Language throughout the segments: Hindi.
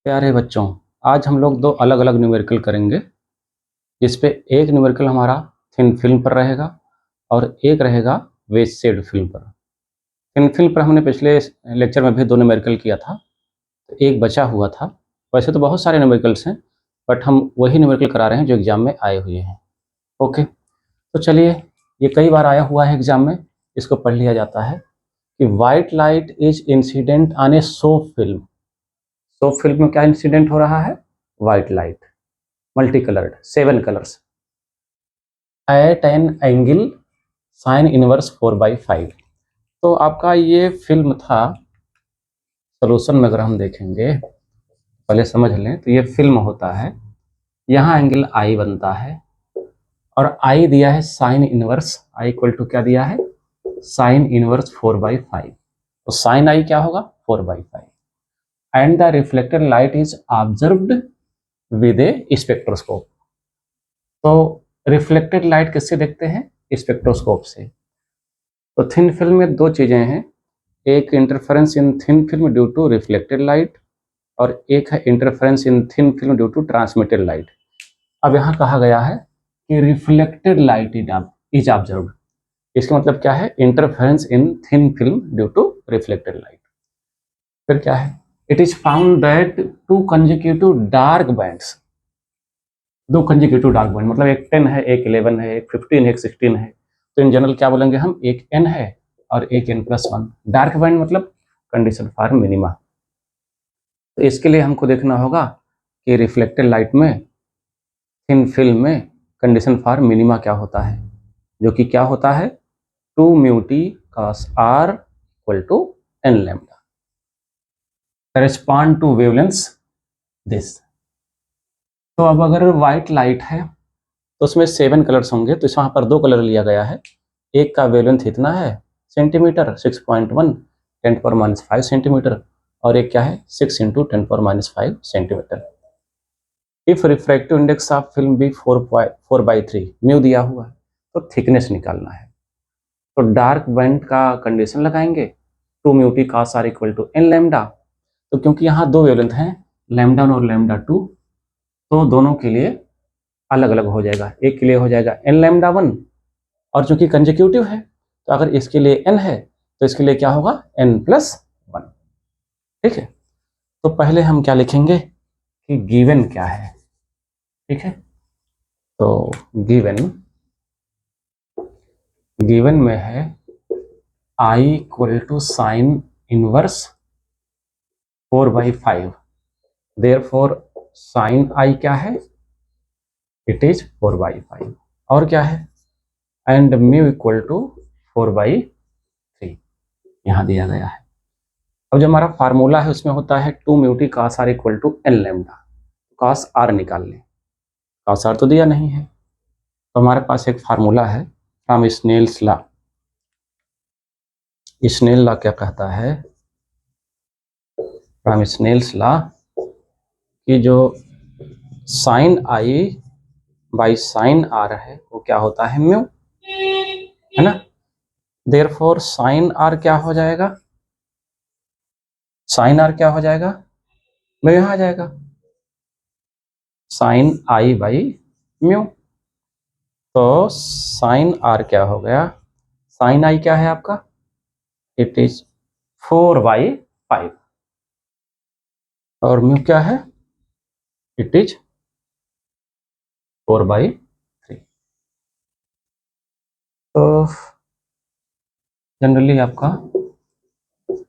प्यारे बच्चों, आज हम लोग दो अलग अलग न्यूमेरिकल करेंगे, जिसपे एक न्यूमेरिकल हमारा थिन फिल्म पर रहेगा और एक रहेगा वेज शेड फिल्म पर। थिन फिल्म पर हमने पिछले लेक्चर में भी दो न्यूमेरिकल किया था, तो एक बचा हुआ था। वैसे तो बहुत सारे न्यूमेरिकल्स हैं, बट हम वही न्यूमेरिकल करा रहे हैं जो एग्जाम में आए हुए हैं। ओके, तो चलिए, ये कई बार आया हुआ है एग्जाम में, इसको पढ़ लिया जाता है कि white light is incident on a soap film. Soap film में क्या इंसिडेंट हो रहा है? White light, multi coloured, 7 colours at an angle sine inverse 4/5। तो आपका ये फिल्म था। सोल्यूशन में अगर हम देखेंगे, पहले समझ लें, तो ये फिल्म होता है, यहाँ एंगल आई बनता है और आई दिया है sine inverse, i equal to क्या दिया है? Sine inverse 4/5। तो साइन आई क्या होगा? 4/5। And the reflected light is observed with a spectroscope. तो रिफ्लेक्टेड लाइट किससे देखते हैं? स्पेक्ट्रोस्कोप से। तो थिन फिल्म में दो चीजें हैं, एक interference in thin film due to reflected light और एक है interference in thin film due to transmitted light. अब यहाँ कहा गया है कि रिफ्लेक्टेड लाइट इज ऑब्जर्व्ड, इसका मतलब क्या है? Interference in thin film due to reflected light. फिर क्या है? It is found that two consecutive dark bands, दो कंजिक्यूटिव डार्क बैंड, मतलब एक 10 है, एक 11 है, एक 15 है, एक 16 है। तो इन जनरल क्या बोलेंगे हम? एक n है और एक n+1। डार्क बैंड मतलब कंडीशन फॉर मिनिमा। तो इसके लिए हमको देखना होगा कि रिफ्लेक्टेड लाइट में, थिन फिल्म में कंडीशन फॉर मिनिमा क्या होता है, जो कि क्या होता है? 2μt cos r equal to n lambda correspond to wavelength this. तो अब अगर व्हाइट लाइट है तो उसमें 7 कलर्स होंगे, तो वहाँ पर 2 कलर लिया गया है। एक का वेवलेंथ इतना है सेंटीमीटर, 6.1 10⁻⁵ सेंटीमीटर, और एक क्या है? 6 × 10⁻⁵ centimetre. If refractive index of film भी 4/3 म्यू दिया हुआ है, तो थिकनेस निकालना है। तो डार्क बैंड का कंडीशन लगाएंगे, 2μt cos r equal to n lambda. तो क्योंकि यहाँ दो वेवलेंथ हैं, लैम्डा 1 और लैम्डा 2, तो दोनों के लिए अलग अलग हो जाएगा। एक के लिए हो जाएगा n लैम्डा 1, और चूंकि कंजिक्यूटिव है, तो अगर इसके लिए n है तो इसके लिए क्या होगा? n+1। ठीक है, तो पहले हम क्या लिखेंगे कि गिवन क्या है। ठीक है, तो गिवन में है i equal to sine inverse 4/5। Therefore sine i क्या है? It is 4/5। और क्या है? एंड म्यू इक्वल टू 4/3 यहाँ दिया गया है। अब जो हमारा फार्मूला है उसमें होता है 2μt cos r equal to n lambda. cos r निकाल लें, cos r तो दिया नहीं है, तो हमारे पास एक फार्मूला है from Snell's law. Snell law क्या कहता है? फ्रॉम स्नेल्स लॉ कि जो sine i by sine r है वो क्या होता है? म्यू, है ना। देयरफॉर साइन आर क्या हो जाएगा? साइन आर क्या हो जाएगा? म्यू यहाँ आ जाएगा, साइन आई बाई म्यू। तो साइन आर क्या हो गया? साइन आई क्या है आपका? इट इज 4/5, और म्यू क्या है? It is 4/3। तो जनरली आपका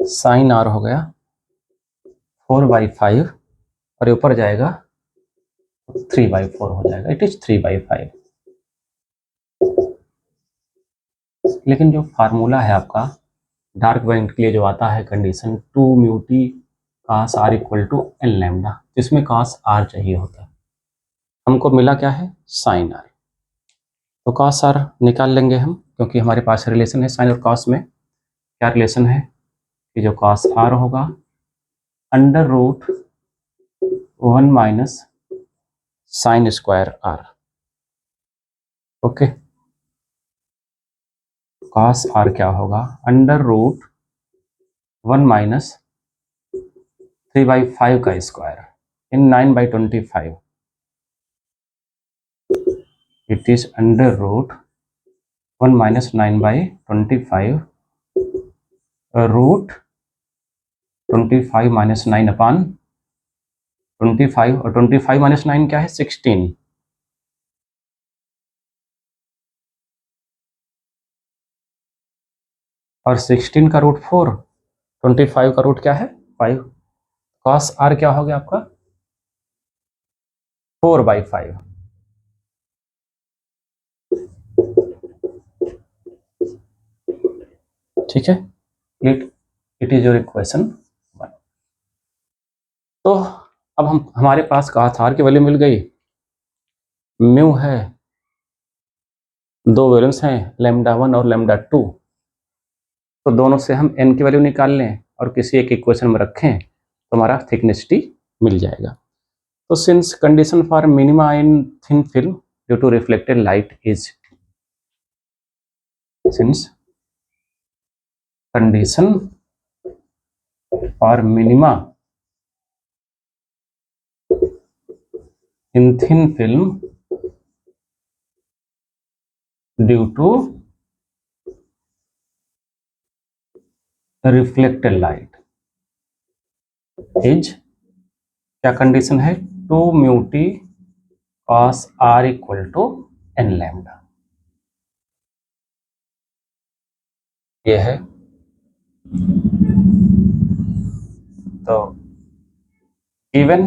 साइन आर हो गया 4/5 और ऊपर जाएगा 3/4 हो जाएगा, इट इज 3/5। लेकिन जो फार्मूला है आपका डार्क बैंड के लिए जो आता है condition 2μt cos r equal to n lambda, जिसमें cos r चाहिए होता है, हमको मिला क्या है? Sine r। तो cos r निकाल लेंगे हम, क्योंकि हमारे पास रिलेशन है साइन और cos में। क्या रिलेशन है? कि जो cos r होगा √1 - sin square r। Okay, cos r क्या होगा? √1 - 3/5 का square. in 9/25. It is under root 1 minus 9/25 root 25 minus 9 upon 25, और 25 minus 9 क्या है 16, और 16 का रूट 4, 25 का रूट क्या है 5, cos r क्या हो गया आपका 4/5। ठीक है, इट इज योर इक्वेशन 1। तो अब हमारे पास cos r की वैल्यू मिल गई, म्यू है, दो वैल्यूज हैं λ1 और λ2, तो दोनों से हम n की वैल्यू निकाल लें और किसी एक इक्वेशन में रखें तो हमारा थिकनेस t मिल जाएगा। तो since condition for minima in thin film due to reflected light is, since condition for minima in thin film due to reflected light is, क्या कंडीशन है 2 mu T cos r equal to n lambda. ये है, तो गिवन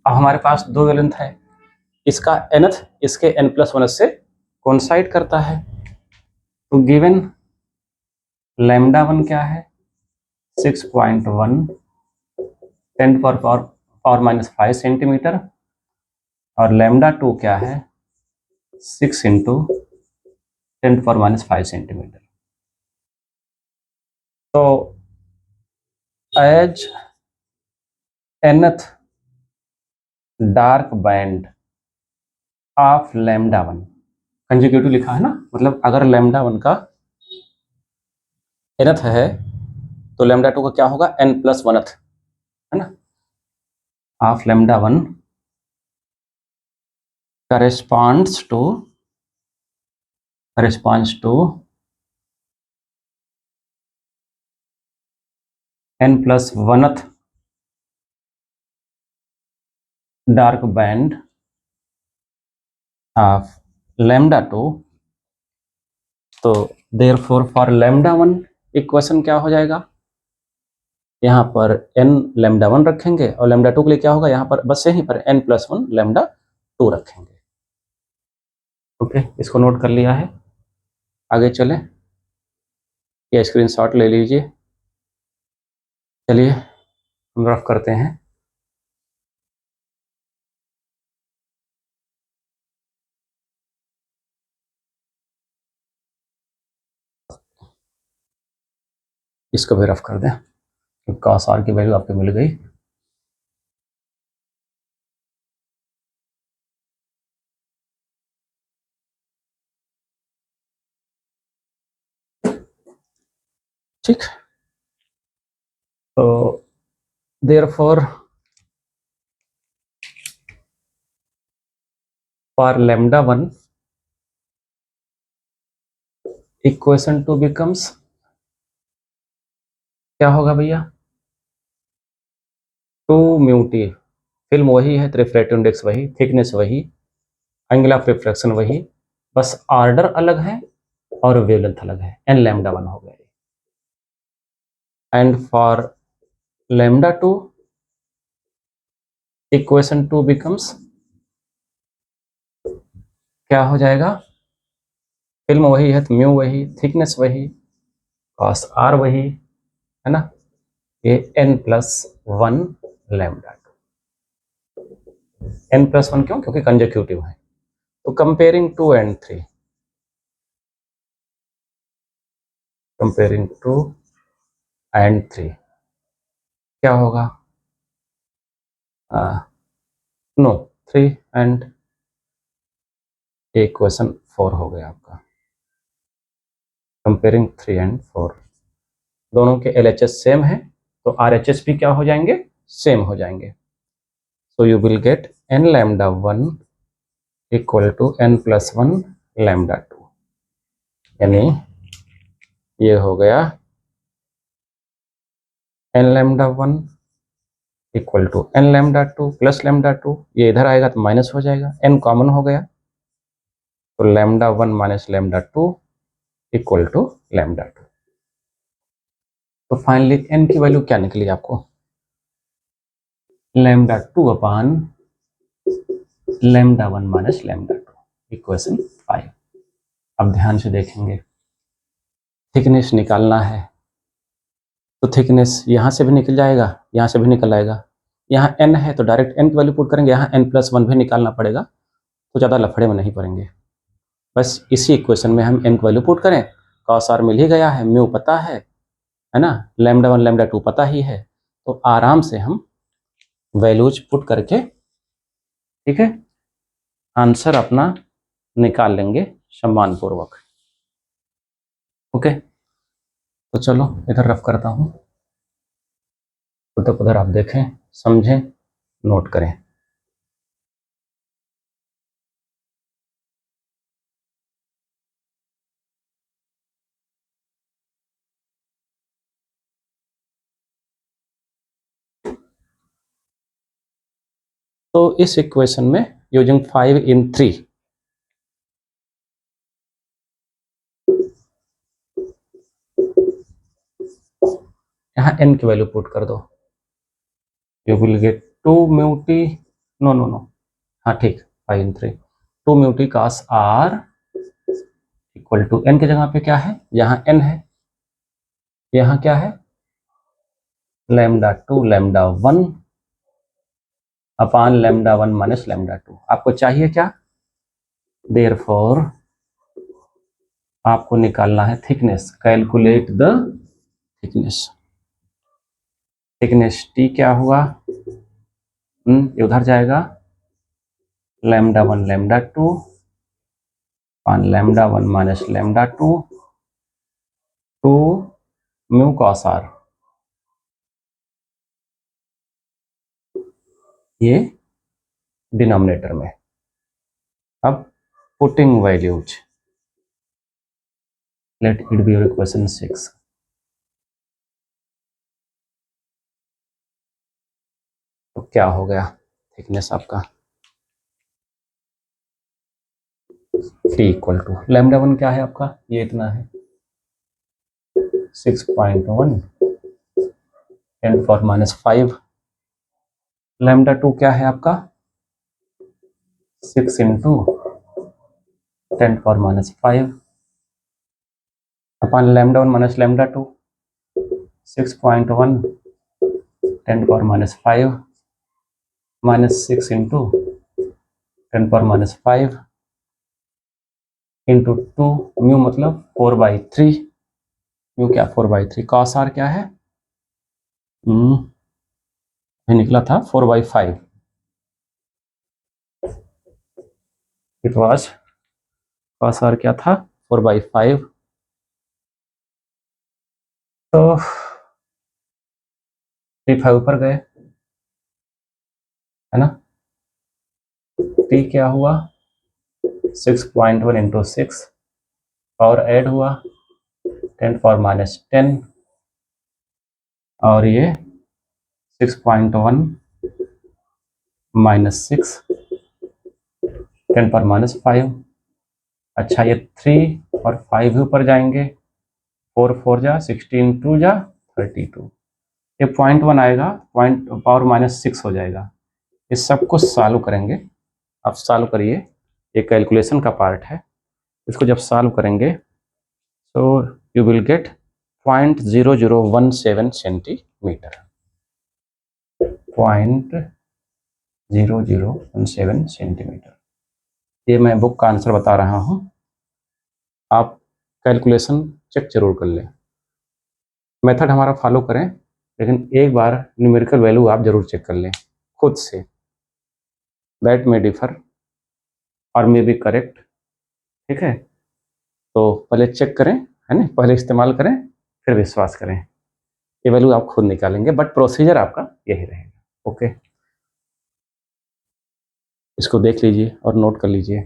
अब हमारे पास दो वैलेंथ है, इसका nth इसके n+1 से कोइंसाइड करता है, तो गिवन λ1 क्या है 6.1 10⁻⁻⁻⁵ सेंटीमीटर, और λ2 क्या है 6 इंटू 10⁻⁵ सेंटीमीटर। तो as nth dark band of λ1, conjugative लिखा है ना, मतलब अगर λ1 का nth है तो λ2 का क्या होगा n+1th, है ना, of λ1 corresponds to n+1th dark band of λ2। तो देयरफॉर फॉर λ1 इक्वेशन क्या हो जाएगा, यहाँ पर n λ1 रखेंगे और λ2 के लिए क्या होगा, यहाँ पर बस यहीं पर n+1 λ2 रखेंगे। ओके, इसको नोट कर लिया है, आगे चलें, ये स्क्रीनशॉट ले लीजिए। चलिए हम रफ करते हैं। इसको भी रफ कर दें, cos r की वैल्यू आपको मिल गई। ठीक, तो देयरफॉर फॉर λ1 इक्वेशन 2 बिकम्स, क्या होगा भैया 2 म्यू टी, फिल्म वही है, रिफ्रैक्टिव इंडेक्स वही, थिकनेस वही, एंगल ऑफ रिफ्रैक्शन वही, बस ऑर्डर अलग है और वेवलेंथ अलग है, n λ1 हो गए। एंड फॉर λ2 इक्वेशन 2 बिकम्स, क्या हो जाएगा, फिल्म वही है तो म्यू वही, थिकनेस वही, cos r वही, है ना, ये n+1 λ2। n+1 क्यों, क्योंकि कंजेक्यूटिव है। तो कंपेयरिंग 2 and 3, कंपेयरिंग 2 and 3 क्या होगा, नो 3 and इक्वेशन 4 हो गया आपका। कंपेयरिंग 3 and 4, दोनों के LHS सेम है तो RHS भी क्या हो जाएंगे सेम हो जाएंगे। So you will get n lambda 1 equal to n plus 1 lambda 2, यानी ये हो गया n lambda 1 equal to n lambda 2 plus lambda 2, ये इधर आएगा तो माइनस हो जाएगा, n कॉमन हो गया, तो lambda 1 minus lambda 2 equal to lambda 2। तो फाइनली n की वैल्यू क्या निकली आपको? Lambda 2 upon lambda 1 minus lambda 2, equation 5। अब ध्यान से देखेंगे, थिकनेस निकालना है तो थिकनेस यहाँ से भी निकल जाएगा, यहाँ से भी निकल आएगा। यहाँ n है तो डायरेक्ट n की वैल्यू पुट करेंगे, यहाँ n प्लस 1 भी निकालना पड़ेगा, तो ज़्यादा लफड़े में नहीं पड़ेंगे। बस इसी इक्वेशन में हम n की वैल्यू पुट करें, कॉस आर मिल ही गया है, म्यू पता है ना, लैम्डा 1 लैम्डा 2 पता ही है, तो आराम से हम वैल्यूज पुट करके, ठीक है, आंसर अपना निकाल लेंगे सम्मानपूर्वक। ओके, तो चलो इधर रफ करता हूँ, उधर आप देखें, समझें, नोट करें। तो इस इक्वेशन में यूजिंग 5 in 3, यहाँ n की वैल्यू पुट कर दो, you will get 2 mu t, no, हाँ ठीक, 5 in 3, 2 mu T cos r equal to n की जगह पे क्या है, यहाँ n है, यहाँ क्या है, lambda 2 lambda 1 upon lambda 1 minus lambda 2। आपको चाहिए क्या? देयरफॉर आपको निकालना है thickness, calculate the thickness. Thickness t क्या हुआ, ये उधर जाएगा, lambda 1 lambda 2 upon lambda 1 minus lambda 2 two mu cos r, ये डिनोमिनेटर में। अब putting values, let it be your equation 6। तो क्या हो गया थिकनेस आपका, 3 इक्वल टू लैम्डा 1 क्या है आपका, ये इतना है 6.1 10 पावर माइनस 5, लैम्डा 2 क्या है आपका 6 into 10 power minus 5 upon lambda 1 minus lambda 2, 6.1 10 power minus 5 minus 6 into 10 power minus 5 into 2, mu मतलब 4/3, म्यू क्या 4/3, कॉस आर क्या है, निकला था 4/5, इट वॉज, कॉस आर क्या था 4/5, तो 3/5 ऊपर गए, है ना, टी क्या हुआ 6.1 इंटू 6, और ऐड हुआ 10 पावर माइनस 10, और ये 6.1 माइनस 6 10 पावर माइनस 5। अच्छा, ये 3 और 5 भी ऊपर जाएंगे, 4 4 जा 16, 2 जा 32, ये 0.1 आएगा, पॉइंट पावर माइनस 6 हो जाएगा। इस सब को सॉल्व करेंगे, आप सॉल्व करिए, ये कैलकुलेशन का पार्ट है, इसको जब सॉल्व करेंगे तो you will gate 0.0017 centimetre, 0.0017 centimetre. ये मैं बुक का आंसर बता रहा हूँ, आप कैलकुलेशन चेक जरूर कर लें, मेथड हमारा फॉलो करें, लेकिन एक बार न्यूमेरिकल वैल्यू आप जरूर चेक कर लें खुद से, दैट मे डिफर और मे बी करेक्ट, ठीक है, तो पहले चेक करें, है ना, पहले इस्तेमाल करें फिर विश्वास करें, ये वैल्यू आप खुद निकालेंगे, बट प्रोसीजर आपका यही रहेगा। ओके, इसको देख लीजिए और नोट कर लीजिए।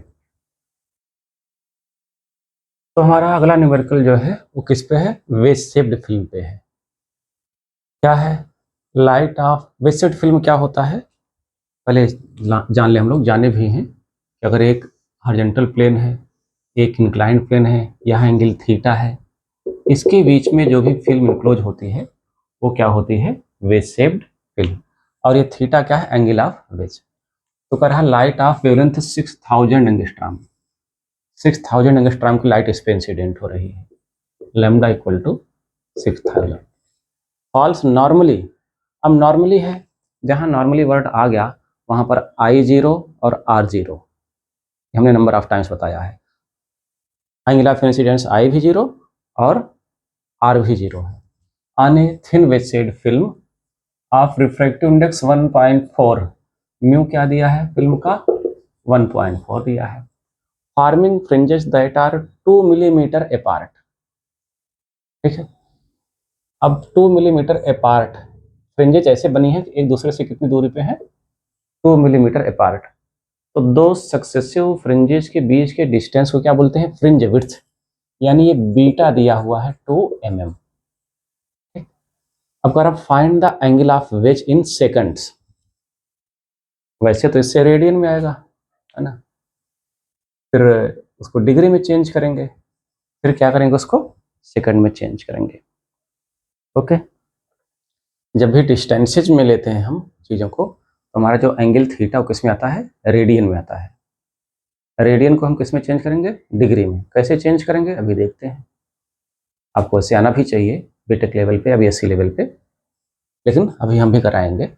तो हमारा अगला न्यूमेरिकल जो है वो किस पे है? वेज शेप्ड फिल्म पे है। क्या है? Light of ways shaped film क्या होता है पहले जान ले, हम लोग जाने भी हैं कि अगर एक हॉरिजॉन्टल प्लेन है, एक इंक्लाइंड प्लेन है, यहाँ एंगल थीटा है, इसके बीच में जो भी फिल्म इनक्लोज होती है वो क्या होती है? Wedge shaped film. और ये थीटा क्या है? Angle of wedge. तो कह रहा है light of wavelength 6000 angstrom, 6000 angstrom की लाइट इस पे इंसिडेंट हो रही है, lambda equal to 6000। Falls normally, अब नॉर्मली है, जहाँ नॉर्मली वर्ड आ गया वहाँ पर I0 और R0 हमने नंबर ऑफ टाइम्स बताया है। एंगल ऑफ इंसिडेंस I भी 0 और R भी 0 है। On a thin wedge shaped film of refractive index 1.4, mu क्या दिया है फिल्म का? 1.4 दिया है। Forming fringes that are 2 millimetre apart, ठीक है। अब 2 मिलीमीटर अपार्ट फ्रिंजेस ऐसे बनी है कि एक दूसरे से कितनी दूरी पे है? 2 मिलीमीटर अपार्ट। तो दो सक्सेसिव फ्रिंजेस के बीच के डिस्टेंस को क्या बोलते हैं? फ्रिंज विड्थ, यानी ये बीटा दिया हुआ है 2 mm। अब अगर आप find the angle of ways in seconds, वैसे तो इससे रेडियन में आएगा, है ना, फिर उसको डिग्री में चेंज करेंगे, फिर क्या करेंगे? उसको सेकंड में चेंज करेंगे। ओके, जब भी डिस्टेंसेज में लेते हैं हम चीज़ों को, तो हमारा जो एंगल थीटा वो किस में आता है? रेडियन में आता है। रेडियन को हम किस में चेंज करेंगे? डिग्री में। कैसे चेंज करेंगे अभी देखते हैं। आपको ऐसे आना भी चाहिए बीटेक लेवल पे या बीएससी लेवल पे, लेकिन अभी हम भी कराएंगे,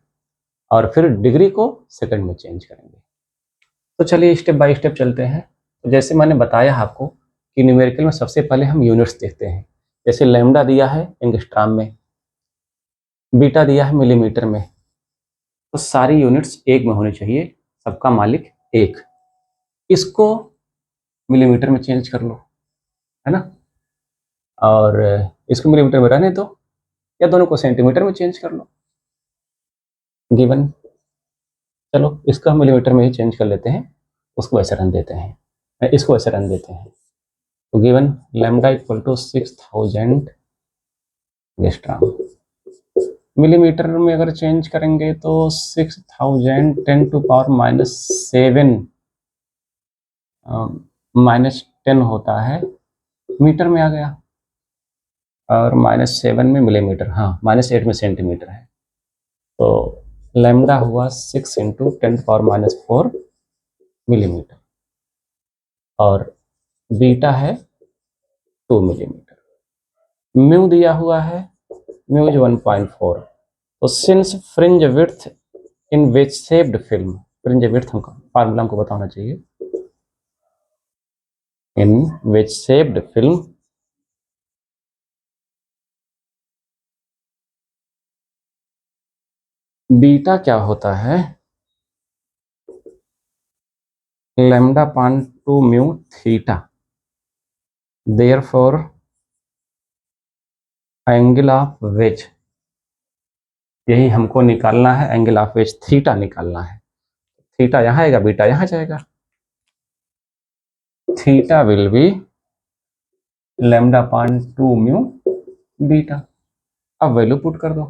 और फिर डिग्री को सेकंड में चेंज करेंगे। तो चलिए स्टेप बाय स्टेप चलते हैं। तो जैसे मैंने बताया आपको कि न्यूमेरिकल में सबसे पहले हम यूनिट्स देखते हैं। जैसे लैम्डा दिया है एंगस्ट्रॉम में, बीटा दिया है मिलीमीटर में, तो सारी यूनिट्स एक में होनी चाहिए, सबका मालिक एक। इसको मिलीमीटर में चेंज कर लो, है ना, और इसको मिलीमीटर में रहने दो, या दोनों को सेंटीमीटर में चेंज कर लो, गिवन। चलो इसको हम मिलीमीटर में ही चेंज कर लेते हैं, उसको ऐसे रन देते हैं, इसको ऐसे रन देते हैं। तो given lambda equal to 6000 angstrom. Millimetre में अगर चेंज करेंगे तो 6000 10⁻⁷ -10 होता है, मीटर में आ गया, और -7 में मिलीमीटर, हाँ -8 में सेंटीमीटर है। तो लैम्डा हुआ 6 × 10⁻⁴ मिलीमीटर, और बीटा है 2 मिलीमीटर। म्यू दिया हुआ है, म्यू इज 1.4। तो since fringe width in wedge shaped film, fringe width हमको फार्मूला हमको बताना चाहिए, in wedge shaped film beta क्या होता है? Lambda upon 2 mu theta. Therefore angle of wedge, यही हमको निकालना है, एंगल ऑफ वेज थीटा निकालना है। थीटा यहाँ आएगा, बीटा यहाँ जाएगा, theta will be lambda upon 2 mu beta. अब वैल्यू पुट कर दो,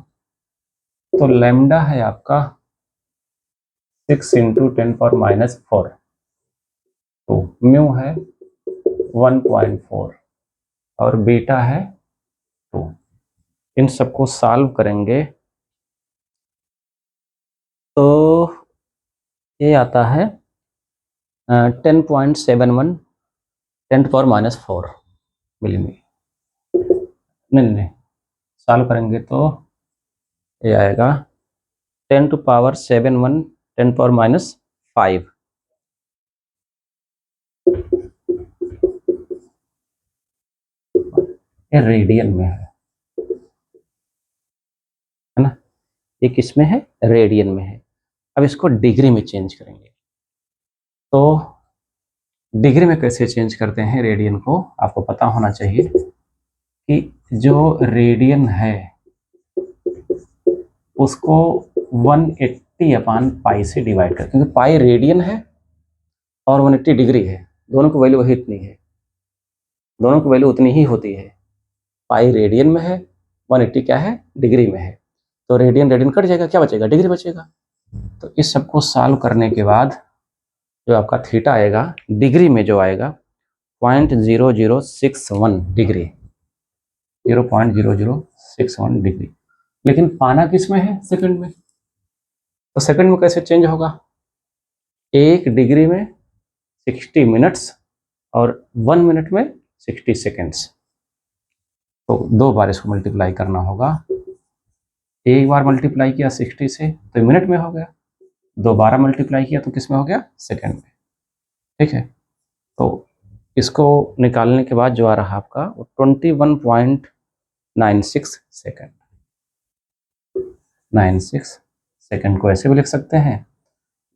तो लैम्डा है आपका 6 × 10⁻⁴, तो म्यू है 1.4 और बीटा है 2। इन सबको सॉल्व करेंगे तो ये आता है 10.71 10⁻⁴ मिलीमीटर। नहीं, सॉल्व करेंगे तो ये आएगा 10⁻⁷ 10⁻⁵ ये रेडियन में है ना, ये किस में है? रेडियन में है। अब इसको डिग्री में चेंज करेंगे, तो डिग्री में कैसे चेंज करते हैं रेडियन को? आपको पता होना चाहिए कि जो रेडियन है उसको 180/पाई से डिवाइड कर, क्योंकि पाई रेडियन है और 180 डिग्री है, दोनों की वैल्यू वही इतनी है, दोनों की वैल्यू उतनी ही होती है। पाई रेडियन में है, 180 क्या है, डिग्री में है, तो रेडियन रेडियन कट जाएगा, क्या बचेगा, डिग्री बचेगा। तो इस सबको सॉल्व करने के बाद जो आपका थीटा आएगा डिग्री में जो आएगा 0.0061 डिग्री, 0.0061 डिग्री। लेकिन पाना किस में है, सेकंड में, तो सेकंड में कैसे चेंज होगा, 1 डिग्री में 60 मिनट्स और 1 मिनट में 60 सेकेंड्स। तो 2 बार इसको मल्टीप्लाई करना होगा, एक बार मल्टीप्लाई किया 60 से तो मिनट में हो गया, दोबारा मल्टीप्लाई किया तो किस में हो गया, सेकंड में। ठीक है, तो इसको निकालने के बाद जो आ रहा आपका 21.96 सेकंड, 96 सेकंड को ऐसे भी लिख सकते हैं,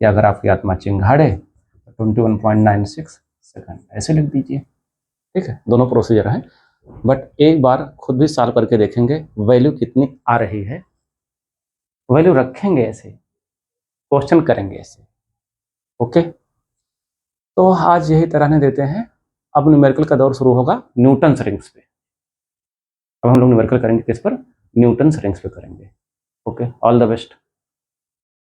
या अगर आपकी आत्मा चिंगाड़े तो 21.96 सेकंड ऐसे लिख दीजिए। ठीक है, दोनों प्रोसीजर हैं, बट एक बार खुद भी सॉल्व करके देखेंगे वैल्यू कितनी आ रही है, वैल्यू रखेंगे ऐसे, क्वेश्चन करेंगे ऐसे। ओके, तो आज यही तरह देते हैं। अब न्यूमेरिकल का दौर शुरू होगा न्यूटन्स रिंग्स पे। अब हम लोग न्यूमेरिकल करेंगे किस पर, न्यूटन्स रिंग्स पे करेंगे। Okay, all the best.